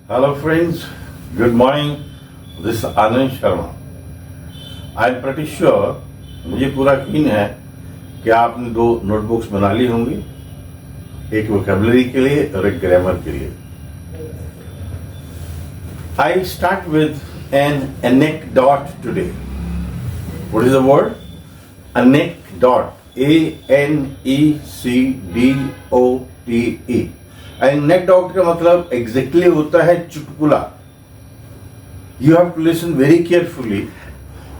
Hello friends, good morning. This is Anand Sharma. I am pretty sure, मुझे पूरा यकीन है कि आपने 2 नोटबुक्स बना ली होंगी, एक वोकैबुलरी के लिए और एक ग्रामर के लिए. I start with an anecdote today. What is the word? Anecdote. ANECDOTE. Anecdote का मतलब एग्जैक्टली होता है चुटकुला. You have to listen very carefully,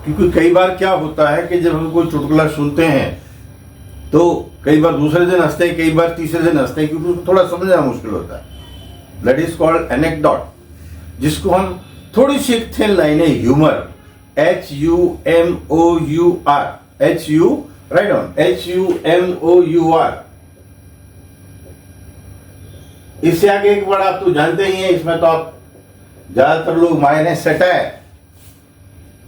क्योंकि कई बार क्या होता है कि जब हम कोई चुटकुला सुनते हैं तो कई बार दूसरे दिन हंसते हैं, कई बार तीसरे दिन हंसते हैं, क्योंकि उसको थोड़ा समझना मुश्किल होता है. दैट इज कॉल्ड एनेक्डोट, जिसको हम थोड़ी सी एक थिन लाइनें humour, HUMOUR, HU right on, HUMOUR. इससे आगे एक वर्ड आप तो जानते ही हैं, इसमें तो आप ज्यादातर लोग मायने सटायर,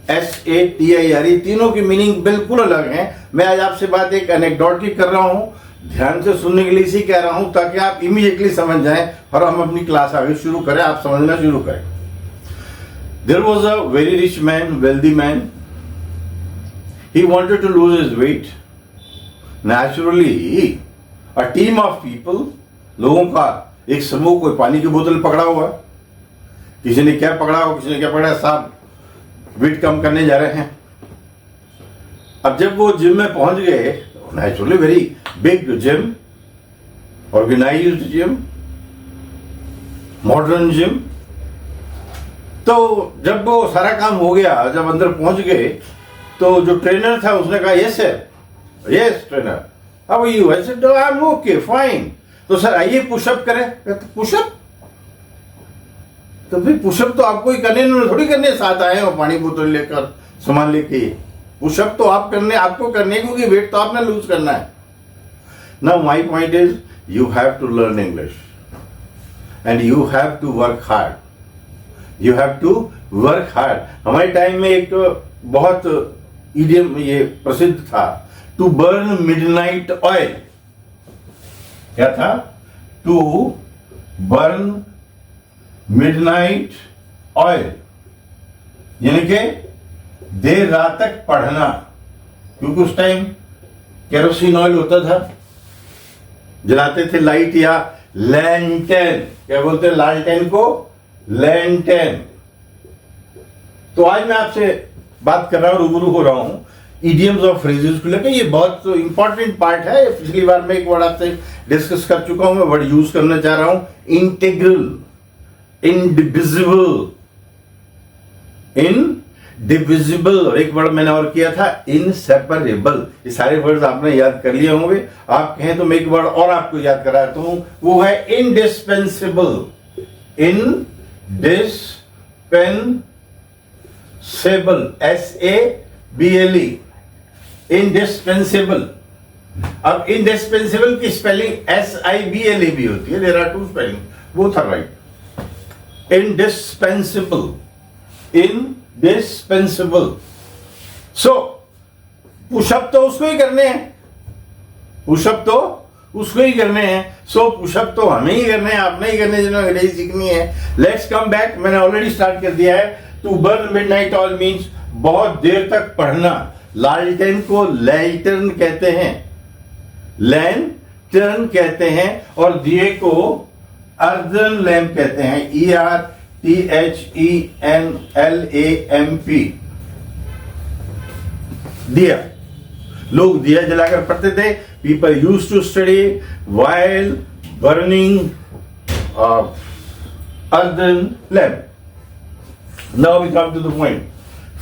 SATIR, तीनों की मीनिंग बिल्कुल अलग हैं. मैं आज आपसे बात एक एनेक्डोट की कर रहा हूं, ध्यान से सुनने के लिए इसी कह रहा हूं ताकि आप इमीडिएटली समझ जाएं और हम अपनी क्लास आगे शुरू करें, आप समझना शुरू करें. There was a very rich man, wealthy man. He wanted to lose his weight. Naturally a team of people, लोगों का एक समूह, कोई पानी की बोतल पकड़ा हुआ, किसी ने क्या पकड़ा हो, किसी ने क्या पकड़ा, साहब वेट कम करने जा रहे हैं. अब जब वो जिम में पहुंच गए, naturally very big gym, organised gym, modern gym. तो जब वो सारा काम हो गया, जब अंदर पहुंच गए तो जो ट्रेनर था उसने कहा yes sir, yes trainer, how are you? I said I am okay fine. तो सर आइए पुशअप करें. पुशअप? तो भाई पुशअप तो आपको ही करने, थोड़ी करने साथ आए हो पानी बोतल लेकर, सामान लेके. पुशअप तो आपको करने, क्योंकि वेट तो आपने लूज करना है. Now my point is, you have to learn English and you have to work hard. You have to work hard. हमारे टाइम में एक बहुत इडियम ये प्रसिद्ध था, टू बर्न मिडनाइट ऑयल. क्या था? टू बर्न मिडनाइट ऑयल, यानी कि देर रात तक पढ़ना, क्योंकि उस टाइम केरोसिन ऑयल होता था, जलाते थे लाइट या लैंटेन. क्या बोलते हैं लालटेन को? लैंटेन. तो आज मैं आपसे बात कर रहा हूं, रूबरू हो रहा हूं इडियम्स और फ्रेजेस को लेकर. ये बहुत इंपॉर्टेंट पार्ट है. पिछली बार मैं एक वर्ड आपसे डिस्कस कर चुका हूं, मैं वर्ड यूज करना चाह रहा हूं, इंटीग्रल, इनडिविजिबल, इनडिविजिबल. और एक वर्ड मैंने और किया था, इनसेपरेबल. ये सारे वर्ड्स आपने याद कर लिए होंगे. आप कहें तो मैं एक वर्ड और आपको याद कराता हूं, वो है इंडिस्पेंसिबल. Indispensable, SABLE, indispensable. अब इंडिस्पेंसिबल की स्पेलिंग SIBLE भी होती है. There are 2 spelling, both are right. Indispensable, indispensable. So pushup तो उसको ही करने हैं, पुशअप तो उसको ही करने हैं. सो पुशअप तो हमें ही करने हैं, आपने ही करने, जिन्होंने अंग्रेजी सीखनी है. Let's come back. मैंने ऑलरेडी स्टार्ट कर दिया है. To burn midnight oil means बहुत देर तक पढ़ना. लालटेन को लैंटर्न कहते हैं, लैंटर्न कहते हैं, और दिए को अर्धन लैम्प कहते हैं, ERTHENLAMP. दिया, लोग दिया जलाकर पढ़ते थे. People used to study while burning earthen lamp. Now we come to the point.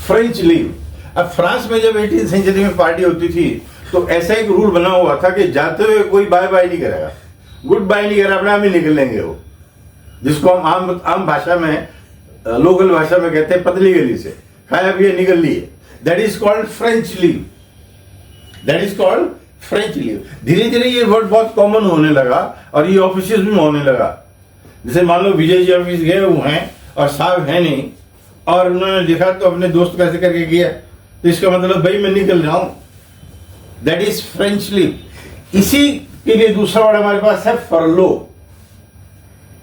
French leave. अब फ्रांस में जब 18th सेंचुरी में पार्टी होती थी तो ऐसा एक रूल बना हुआ था कि जाते हुए कोई बाय बाय नहीं करेगा, गुड बाय नहीं करेगा, अपने आप ही निकल लेंगे वो, जिसको हम आम भाषा में, लोकल भाषा में कहते हैं पतली गली से, खाया पिया निकल लिए. That is called French leave. That is called French leave. धीरे धीरे ये वर्ड बहुत कॉमन होने लगा और ये ऑफिस में होने लगा. जैसे मान लो विजय जी ऑफिस गए हुए हैं और साहब है नहीं, और उन्होंने देखा तो अपने दोस्त कैसे करके किया, तो इसका मतलब भाई मैं निकल रहा हूं. That is French leave. इसी के लिए दूसरा वर्ड हमारे पास है फरलो.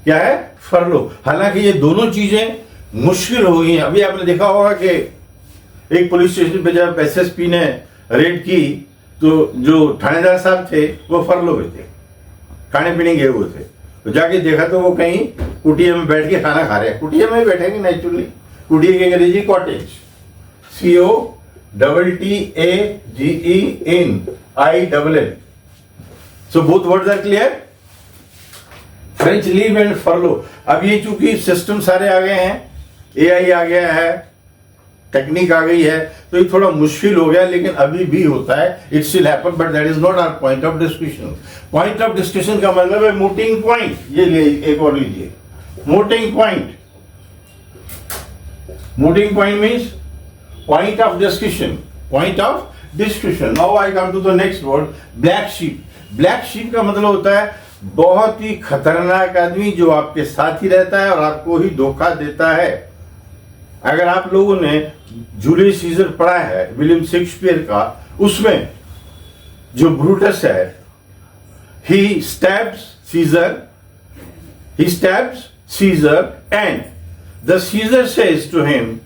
क्या है, फरलो। हालांकि ये दोनों चीजें मुश्किल हो गई हैं। अभी आपने देखा होगा कि एक पुलिस स्टेशन पे जब एसएसपी ने रेड की तो जो थानेदार साहब थे वो फरलो में थे, खाने पीने गए हुए थे। तो जाके देखा तो वो कहीं कुटिया में बैठ के खाना खा रहे हैं। कुटिया में बैठेंगे नेचुरली, कुटिया की अंग्रेजी cottage, COTTAGENILL। So both words are clear, French leave and furlough. अब ये चूंकि सिस्टम सारे आ गए हैं, AI आ गया है, टेक्निक आ गई है, तो ये थोड़ा मुश्किल हो गया, लेकिन अभी भी होता है, it still happen, but that is not our point of discussion. Point of discussion का मतलब है मोटिंग पॉइंट। ये ले एक और लीजिए, mooting point. Mooting point means point of discussion, point of discussion. Now I come to the next word, black sheep. Black sheep का मतलब होता है बहुत ही खतरनाक आदमी जो आपके साथ ही रहता है और आपको ही धोखा देता है। अगर आप लोगों ने जूलियस सीजर पढ़ा है विलियम शेक्सपियर का, उसमें जो ब्रूटस है, he stabs Caesar and the Caesar says to him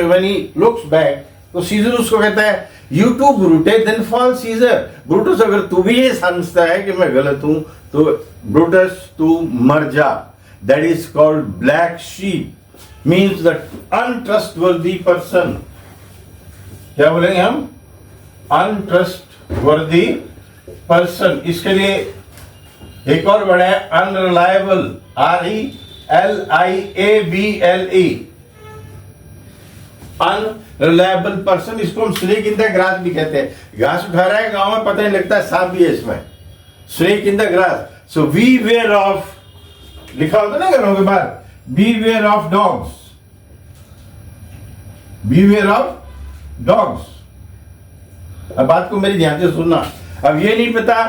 when he looks back, तो सीजर उसको कहता है you too Brutus, then fall Caesar। Brutus अगर तू भी ये समझता है कि मैं गलत हूं तो ब्रूटस तू मर जा। That is called black sheep, means the untrustworthy person. क्या बोलेंगे हम, अनट्रस्टवर्दी पर्सन। इसके लिए एक और वर्ड है अनरिलायबल, RELIABLE, अनरिलायबल पर्सन। इसको हम स्नेक इन द ग्रास भी कहते हैं। घास उठा रहा है गांव में, पता नहीं लगता है सांप भी है इसमें, snake in the grass. So beware of, लिखा होता ना घरों के बाहर, beware of dogs, beware of dogs. अब बात को मेरी ध्यान से सुनना। अब ये नहीं पता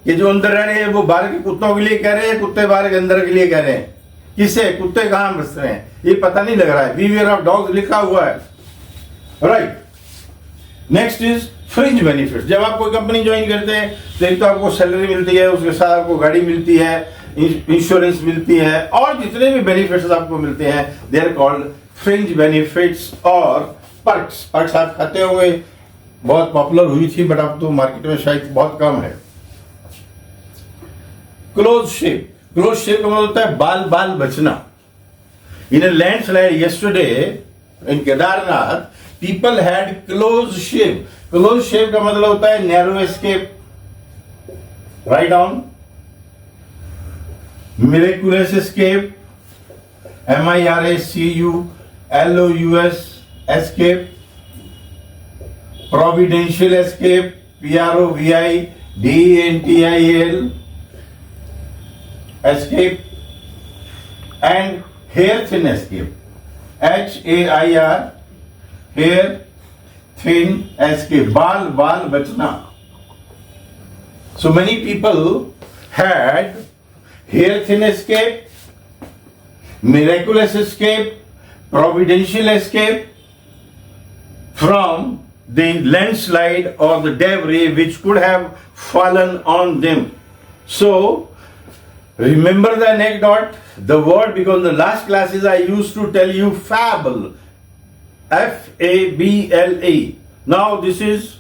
कि जो अंदर रह रहे हैं वो बाहर के कुत्तों के लिए कह रहे हैं, कुत्ते बाहर के अंदर के लिए कह रहे हैं। किसे, कुत्ते कहां बस रहे हैं ये पता नहीं लग रहा है। बीवेयर ऑफ डॉग्स लिखा हुआ है, right. Next is fringe benefits. जब आप कोई कंपनी ज्वाइन करते हैं तो एक तो आपको सैलरी मिलती है, उसके साथ आपको गाड़ी मिलती है, इंश्योरेंस मिलती है, और जितने भी बेनिफिट्स आपको मिलते हैं they are called fringe benefits और पर्क्स। पर्क्स आप खाते होंगे, बहुत पॉपुलर हुई थी, बट अब तो मार्केट में शायद बहुत कम है। क्लोज शेप, क्लोज शेप का मतलब होता है बाल बाल बचना। In a landslide yesterday in Kedarnath people had close shave. Close shave का मतलब होता है narrow escape. Write down, miraculous escape, MIRACULOUS escape, providential escape, PROVIDENTIAL escape, and hair thin escape, HAIR, hair thin escape, बाल बाल बचना। So many people had hair thin escape, miraculous escape, providential escape from the landslide or the debris which could have fallen on them. So remember the anecdote, the word, because in the last classes I used to tell you fable, FABLE. Now this is,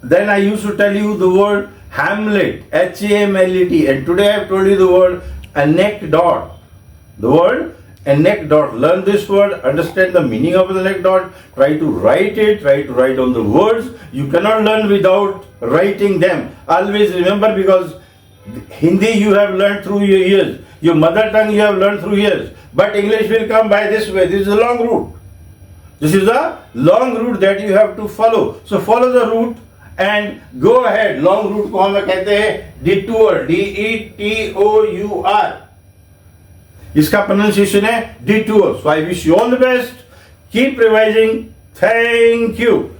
then I used to tell you the word Hamlet, HAMLET, and today I have told you the word anecdote. The word anecdote. Learn this word, understand the meaning of the anecdote, try to write it, try to write on the words. You cannot learn without writing them. Always remember, because Hindi you have learned through your ears, your mother tongue you have learned through ears, but English will come by this way. This is a long route. This is a long route that you have to follow. So follow the route and go ahead. Long route को हम कहते हैं detour, DETOUR. इसका pronunciation है detour. So I wish you all the best. Keep revising. Thank you.